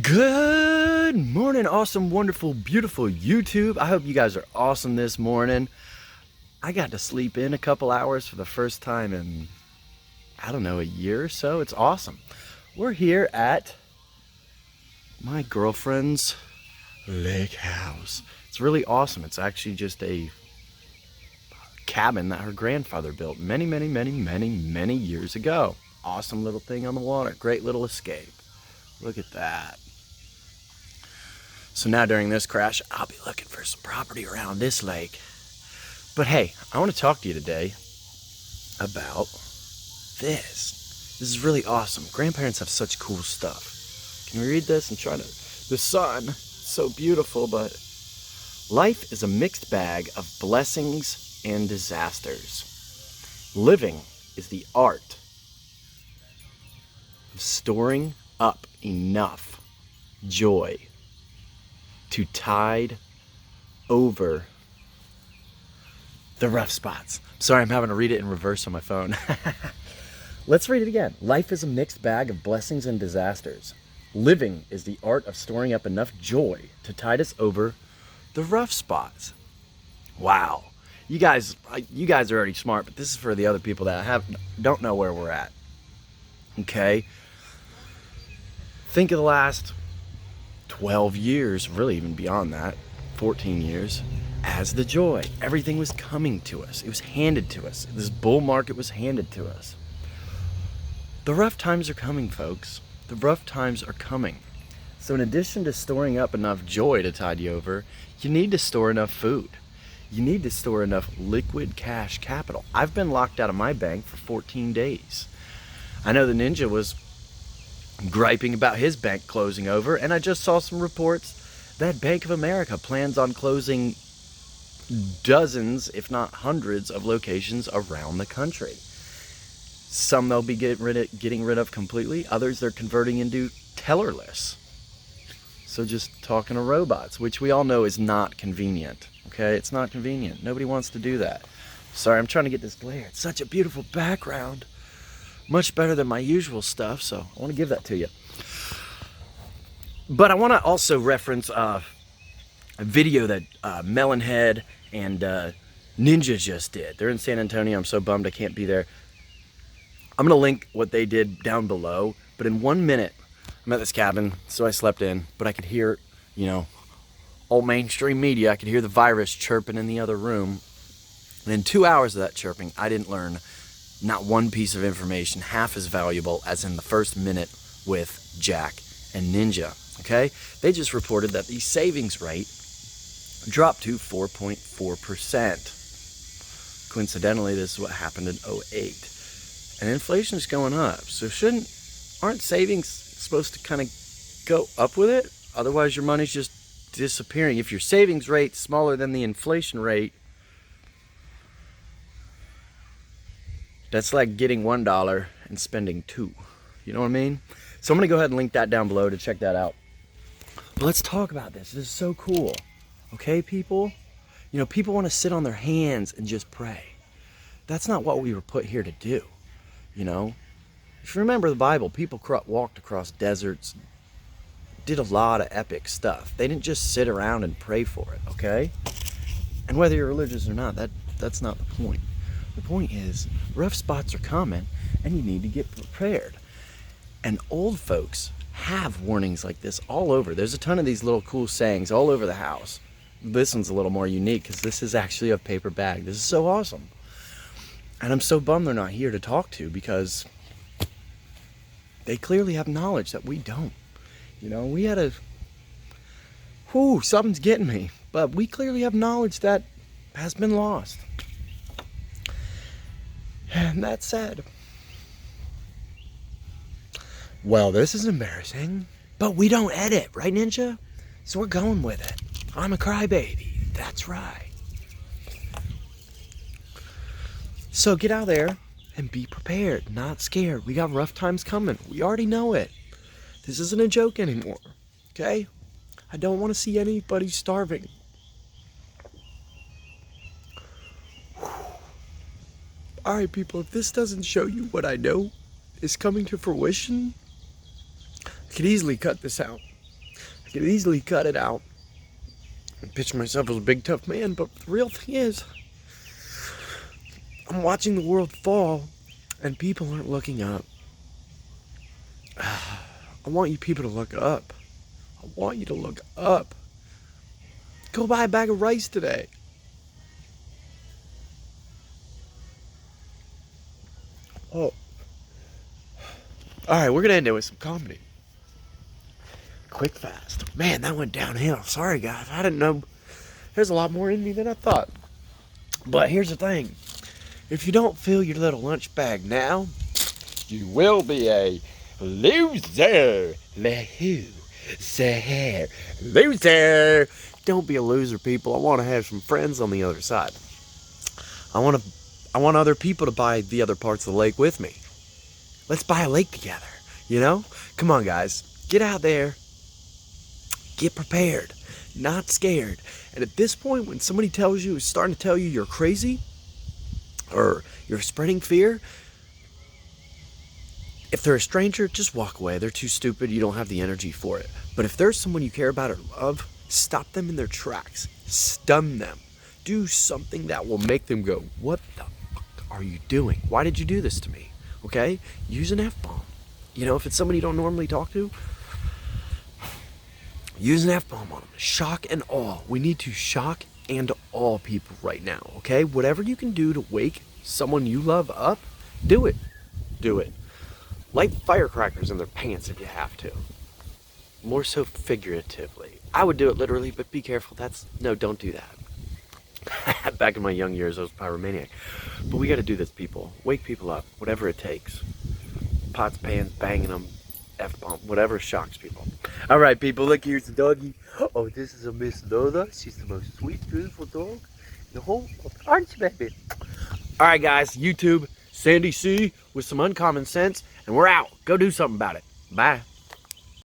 Good morning, awesome, wonderful, beautiful YouTube. I hope you guys are awesome this morning. I got to sleep in a couple hours for the first time in, I don't know, a year or so. It's awesome. We're here at my girlfriend's lake house. It's really awesome. It's actually just a cabin that her grandfather built many years ago. Awesome little thing on the water. Great little escape. Look at that. So now during this crash, I'll be looking for some property around this lake. But hey, I want to talk to you today about this. This is really awesome. Grandparents have such cool stuff. Can you read this? I'm trying to... The sun, so beautiful, but... Life is a mixed bag of blessings and disasters. Living is the art of storing up enough joy to tide over the rough spots. Sorry, I'm having to read it in reverse on my phone. Let's read it again. Life is a mixed bag of blessings and disasters. Living is the art of storing up enough joy to tide us over the rough spots. Wow. You guys are already smart, but this is for the other people that don't know where we're at. Okay? Think of the last 12 years, really even beyond that, 14 years, as the joy. Everything was coming to us. It was handed to us. This bull market was handed to us. The rough times are coming, folks. The rough times are coming. So in addition to storing up enough joy to tide you over, you need to store enough food. You need to store enough liquid cash capital. I've been locked out of my bank for 14 days. I know the Ninja was griping about his bank closing over, and I just saw some reports that Bank of America plans on closing dozens, if not hundreds, of locations around the country. Some they'll be getting rid of completely, others they're converting into tellerless. So just talking to robots, which we all know is not convenient. Okay, it's not convenient. Nobody wants to do that. Sorry, I'm trying to get this glare. It's such a beautiful background. Much better than my usual stuff, so I want to give that to you. But I want to also reference a video that Melonhead and Ninja just did. They're in San Antonio. I'm so bummed I can't be there. I'm going to link what they did down below. But in 1 minute, I'm at this cabin, so I slept in. But I could hear, all mainstream media. I could hear the virus chirping in the other room. And in 2 hours of that chirping, I didn't learn not one piece of information half as valuable as in the first minute with Jack and Ninja. Okay? They just reported that the savings rate dropped to 4.4%. Coincidentally, this is what happened in 2008. And inflation is going up. So aren't savings supposed to kind of go up with it? Otherwise, your money's just disappearing. If your savings rate's smaller than the inflation rate, that's like getting $1 and spending $2. You know what I mean? So I'm going to go ahead and link that down below to check that out. But let's talk about this. This is so cool. Okay, people? People want to sit on their hands and just pray. That's not what we were put here to do. If you remember the Bible, people walked across deserts, did a lot of epic stuff. They didn't just sit around and pray for it, okay? And whether you're religious or not, that's not the point. The point is, rough spots are coming, and you need to get prepared. And old folks have warnings like this all over. There's a ton of these little cool sayings all over the house. This one's a little more unique because this is actually a paper bag. This is so awesome. And I'm so bummed they're not here to talk to because they clearly have knowledge that we don't. We had something's getting me. But we clearly have knowledge that has been lost. And that said, well, this is embarrassing, but we don't edit, right, Ninja? So we're going with it. I'm a crybaby. That's right. So get out there and be prepared, not scared. We got rough times coming. We already know it. This isn't a joke anymore, okay? I don't want to see anybody starving. All right, people, if this doesn't show you what I know is coming to fruition, I could easily cut this out. could easily cut it out and picture myself as a big tough man, but the real thing is, I'm watching the world fall and people aren't looking up. I want you people to look up. I want you to look up. Go buy a bag of rice today. Oh. Alright, we're gonna end it with some comedy. Quick fast. Man, that went downhill. Sorry guys, I didn't know. There's a lot more in me than I thought. But here's the thing. If you don't fill your little lunch bag now, you will be a loser. Loser. Don't be a loser, people. I want to have some friends on the other side. I want other people to buy the other parts of the lake with me. Let's buy a lake together, you know? Come on, guys. Get out there. Get prepared. Not scared. And at this point, when somebody is starting to tell you you're crazy, or you're spreading fear, if they're a stranger, just walk away. They're too stupid. You don't have the energy for it. But if there's someone you care about or love, stop them in their tracks. Stun them. Do something that will make them go, what the fuck are you doing? Why did you do this to me? Okay? Use an F-bomb. You know, if it's somebody you don't normally talk to, use an F-bomb on them. Shock and awe. We need to shock and awe people right now, okay? Whatever you can do to wake someone you love up, do it. Do it. Light firecrackers in their pants if you have to. More so figuratively. I would do it literally, but be careful. No, don't do that. Back in my young years, I was a pyromaniac. But we got to do this, people. Wake people up, whatever it takes. Pots, pans, banging them, F-bomb, whatever shocks people. All right, people, look, here's the doggy. Oh, this is a Miss Lola. She's the most sweet, beautiful dog in the whole, aren't you, baby? All right, guys, YouTube, Sandy C with some uncommon sense, and we're out. Go do something about it. Bye.